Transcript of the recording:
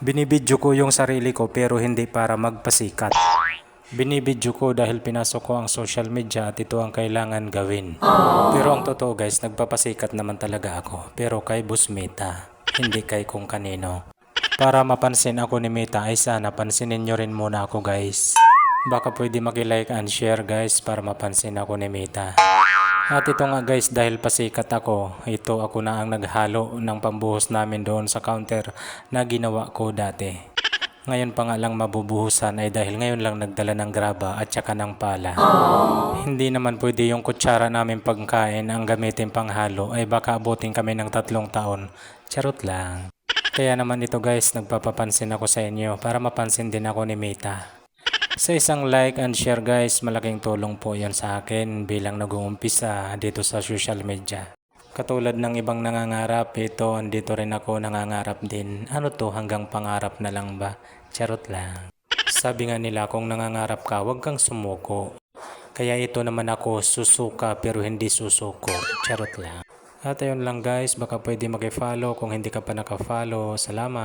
Binibidyo ko yung sarili ko pero hindi para magpasikat. Binibidyo ko dahil pinasok ko ang social media at ito ang kailangan gawin. Pero ang totoo guys, nagpapasikat naman talaga ako. Pero kay Boss Meta, hindi kay kung kanino. Para mapansin ako ni Meta ay sana pansinin nyo rin muna ako guys. Baka pwede maki-like and share guys para mapansin ako ni Meta. At ito nga guys, dahil pasikat ako, ito ako na ang naghalo ng pambuhos namin doon sa counter na ginawa ko dati. Ngayon pa nga lang mabubuhusan ay dahil ngayon lang nagdala ng graba at saka ng pala. Hindi naman pwede yung kutsara namin pagkain ang gamitin panghalo ay baka abutin kami ng 3 taon. Charot lang. Kaya naman ito guys, nagpapapansin ako sa inyo para mapansin din ako ni Meta. Sa isang like and share guys, malaking tulong po yon sa akin bilang nag-uumpisa dito sa social media. Katulad ng ibang nangangarap, ito andito rin ako nangangarap din. Ano to, hanggang pangarap na lang ba? Charot lang. Sabi nga nila kung nangangarap ka, huwag kang sumuko. Kaya ito naman ako, susuka pero hindi susuko. Charot lang. At ayun lang guys, baka pwede maki-follow kung hindi ka pa naka-follow. Salamat.